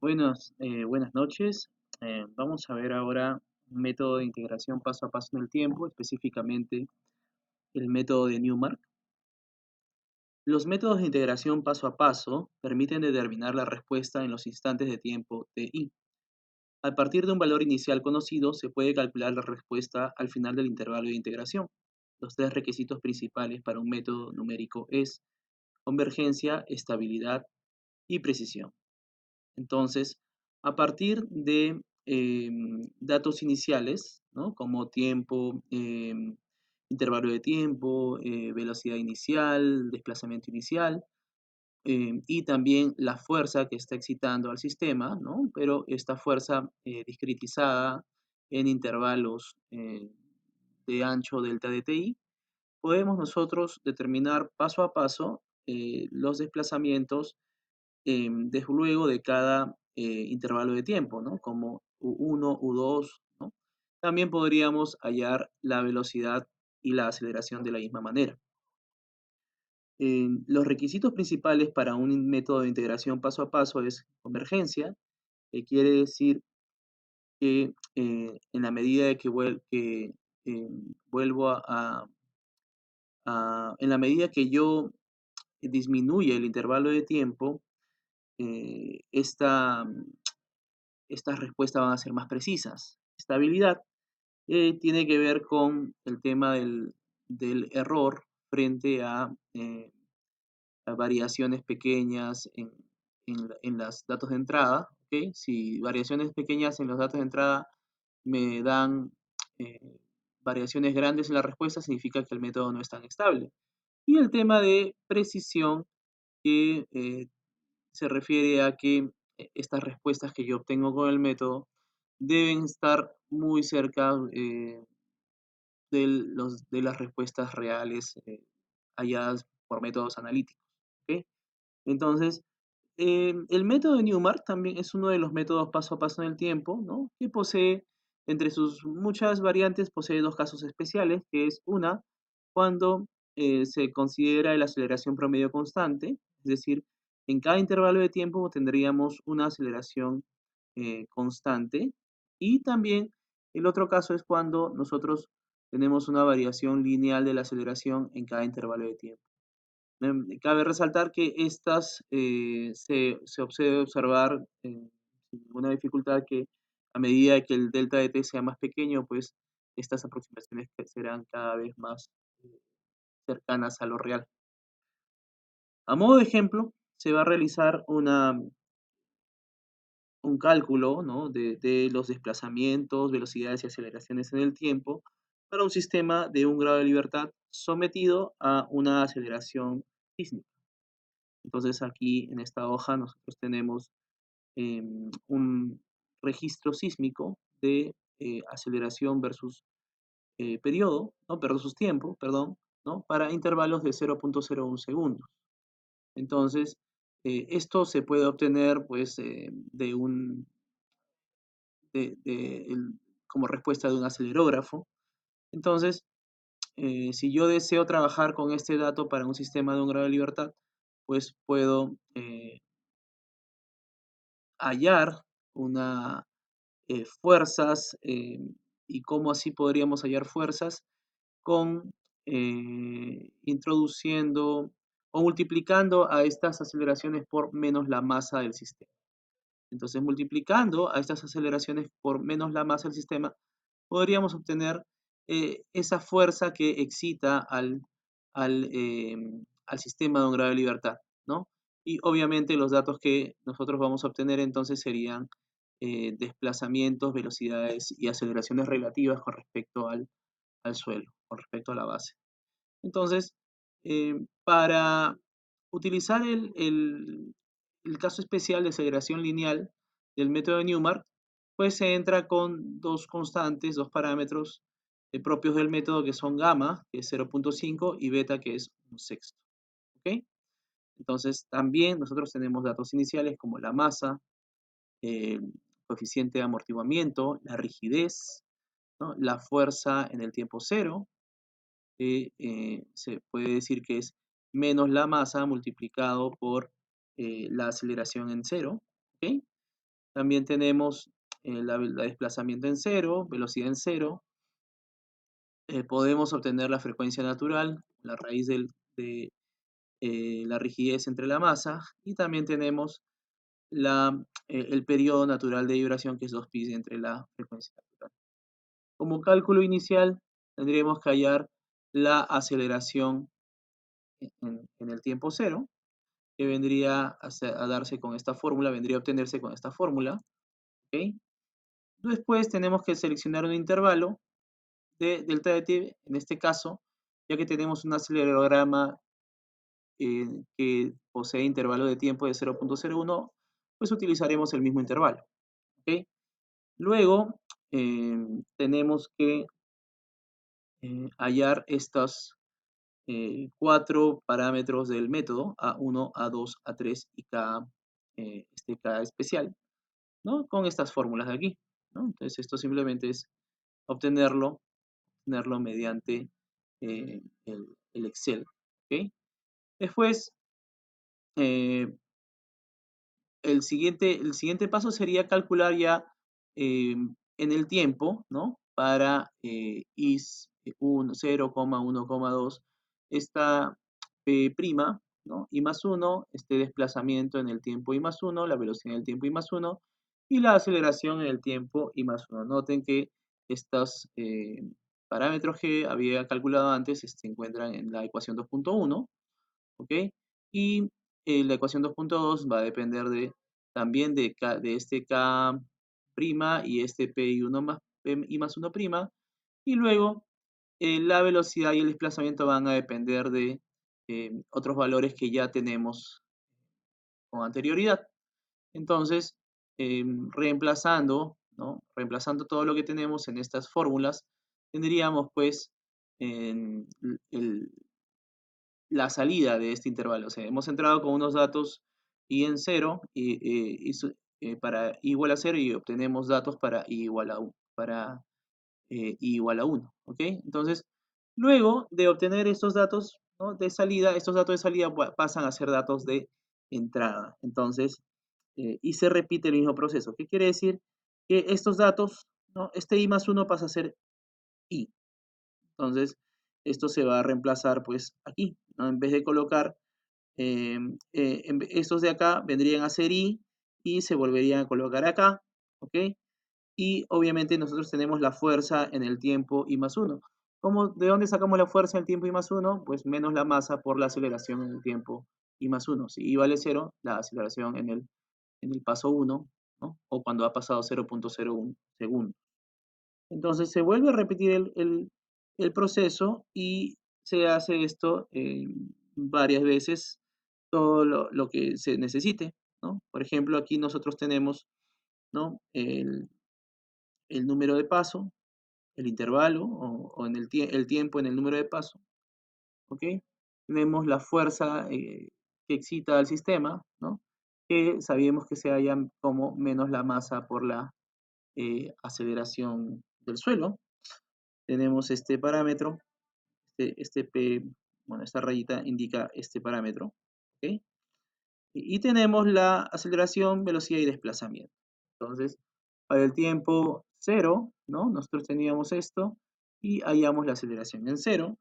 Buenas noches. Vamos a ver ahora un método de integración paso a paso en el tiempo, específicamente el método de Newmark. Los métodos de integración paso a paso permiten determinar la respuesta en los instantes de tiempo TI. A partir de un valor inicial conocido, se puede calcular la respuesta al final del intervalo de integración. Los tres requisitos principales para un método numérico es convergencia, estabilidad y precisión. Entonces, a partir de datos iniciales, ¿no? Como tiempo, intervalo de tiempo, velocidad inicial, desplazamiento inicial, y también la fuerza que está excitando al sistema, ¿no? Pero esta fuerza discretizada en intervalos de ancho delta de TI, podemos nosotros determinar paso a paso los desplazamientos desde luego de cada intervalo de tiempo, ¿no? Como U1, U2, ¿no? También podríamos hallar la velocidad y la aceleración de la misma manera. Los requisitos principales para un método de integración paso a paso es convergencia, que quiere decir que en la medida de que vuelvo en la medida que yo disminuye el intervalo de tiempo, eh, esta, estas respuestas van a ser más precisas. Estabilidad tiene que ver con el tema del error frente a variaciones pequeñas en los datos de entrada. ¿Ok? Si variaciones pequeñas en los datos de entrada me dan eh, variaciones grandes en la respuesta, significa que el método no es tan estable. Y el tema de precisión que se refiere a que estas respuestas que yo obtengo con el método deben estar muy cerca de las respuestas reales halladas por métodos analíticos. ¿Ok? Entonces, el método de Newmark también es uno de los métodos paso a paso en el tiempo, ¿no? Que posee, entre sus muchas variantes, posee dos casos especiales, que es una, cuando se considera la aceleración promedio constante, es decir, en cada intervalo de tiempo tendríamos una aceleración constante, y también el otro caso es cuando nosotros tenemos una variación lineal de la aceleración en cada intervalo de tiempo. Cabe resaltar que estas se puede observar sin ninguna dificultad que a medida que el delta de t sea más pequeño, pues estas aproximaciones serán cada vez más eh, cercanas a lo real. A modo de ejemplo, se va a realizar un cálculo, ¿no? de los desplazamientos, velocidades y aceleraciones en el tiempo para un sistema de un grado de libertad sometido a una aceleración sísmica. Entonces aquí en esta hoja nosotros tenemos un registro sísmico de aceleración versus periodo, ¿no? Versus tiempo, perdón, ¿no? Para intervalos de 0.01 segundos. Entonces, esto se puede obtener pues como respuesta de un acelerógrafo. Entonces, si yo deseo trabajar con este dato para un sistema de un grado de libertad, pues puedo hallar una fuerzas y cómo así podríamos hallar fuerzas con introduciendo o multiplicando a estas aceleraciones por menos la masa del sistema. Entonces, multiplicando a estas aceleraciones por menos la masa del sistema, podríamos obtener esa fuerza que excita al sistema de un grado de libertad, ¿no? Y obviamente los datos que nosotros vamos a obtener entonces serían desplazamientos, velocidades y aceleraciones relativas con respecto al suelo, con respecto a la base. Entonces, para utilizar el caso especial de aceleración lineal del método de Newmark, pues se entra con dos constantes, dos parámetros propios del método que son gamma, que es 0.5, y beta, que es un sexto. ¿Ok? Entonces, también nosotros tenemos datos iniciales como la masa, el coeficiente de amortiguamiento, la rigidez, ¿no? La fuerza en el tiempo cero, que se puede decir que es menos la masa multiplicado por la aceleración en cero. ¿Ok? También tenemos la desplazamiento en cero, velocidad en cero. Podemos obtener la frecuencia natural, la raíz de la rigidez entre la masa, y también tenemos el periodo natural de vibración, que es 2pi entre la frecuencia natural. Como cálculo inicial, tendríamos que hallar la aceleración en el tiempo cero, que vendría a darse con esta fórmula, vendría a obtenerse con esta fórmula. ¿Ok? Después tenemos que seleccionar un intervalo de delta de t, en este caso, ya que tenemos un acelerograma que posee intervalo de tiempo de 0.01, pues utilizaremos el mismo intervalo. ¿Ok? Luego, tenemos que hallar estos 4 parámetros del método, A1, A2, A3 y K, K especial, ¿no? Con estas fórmulas de aquí, ¿no? Entonces, esto simplemente es obtenerlo mediante el Excel. ¿Ok? Después, eh, el siguiente paso sería calcular ya en el tiempo, ¿no? Para is 1, 0,1,2, esta p', ¿no? I más 1, este desplazamiento en el tiempo I más 1, la velocidad en el tiempo I más 1, y la aceleración en el tiempo I más 1. Noten que estos parámetros que había calculado antes se encuentran en la ecuación 2.1, ¿ok? Y la ecuación 2.2 va a depender también de este K' y este Pi1 más I más 1', y luego la velocidad y el desplazamiento van a depender de otros valores que ya tenemos con anterioridad. Entonces, reemplazando, ¿no? Reemplazando todo lo que tenemos en estas fórmulas, tendríamos pues en la salida de este intervalo. O sea, hemos entrado con unos datos i en 0 para i igual a 0, y obtenemos datos para i igual a 1. I igual a 1, ¿ok? Entonces, luego de obtener estos datos, ¿no?, de salida, estos datos de salida pasan a ser datos de entrada. Entonces, y se repite el mismo proceso. ¿Qué quiere decir? Que estos datos, ¿no?, este i más 1 pasa a ser i. Entonces, esto se va a reemplazar pues aquí, ¿no? En vez de colocar estos de acá, vendrían a ser i y se volverían a colocar acá, ¿ok? Y obviamente nosotros tenemos la fuerza en el tiempo I más 1. ¿De dónde sacamos la fuerza en el tiempo I más 1? Pues menos la masa por la aceleración en el tiempo I más 1. Si I vale 0, la aceleración en el paso 1, ¿no?, o cuando ha pasado 0.01 segundos. Entonces se vuelve a repetir el proceso y se hace esto varias veces, todo lo que se necesite, ¿no? Por ejemplo, aquí nosotros tenemos, ¿no?, el número de paso, el intervalo o en el tiempo en el número de paso, ¿ok? Tenemos la fuerza que excita al sistema, ¿no?, que sabíamos que se halla como menos la masa por la aceleración del suelo. Tenemos este parámetro, P, bueno, esta rayita indica este parámetro, ¿ok? Y tenemos la aceleración, velocidad y desplazamiento. Entonces, para el tiempo 0, ¿no?, nosotros teníamos esto y hallamos la aceleración en 0,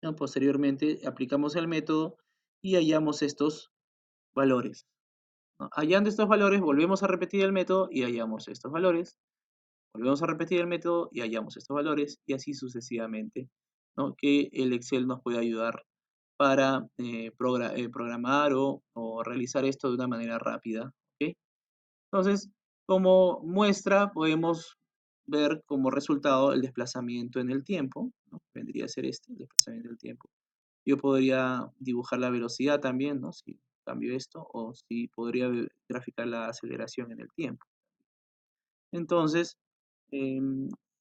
¿no? Posteriormente aplicamos el método y hallamos estos valores, ¿no? Hallando estos valores, volvemos a repetir el método y hallamos estos valores. Volvemos a repetir el método y hallamos estos valores, y así sucesivamente, ¿no?, que el Excel nos puede ayudar para programar o realizar esto de una manera rápida, ¿ok? Entonces, como muestra, podemos ver como resultado el desplazamiento en el tiempo, ¿no? Vendría a ser este, el desplazamiento del tiempo. Yo podría dibujar la velocidad también, ¿no?, si cambio esto, o si podría graficar la aceleración en el tiempo. Entonces,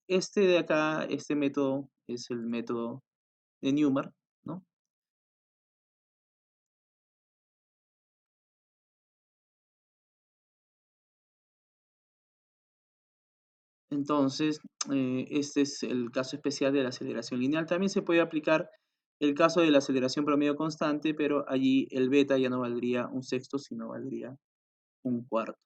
este de acá, este método es el método de Newmark, ¿no? Entonces, este es el caso especial de la aceleración lineal. También se puede aplicar el caso de la aceleración promedio constante, pero allí el beta ya no valdría un sexto, sino valdría un cuarto.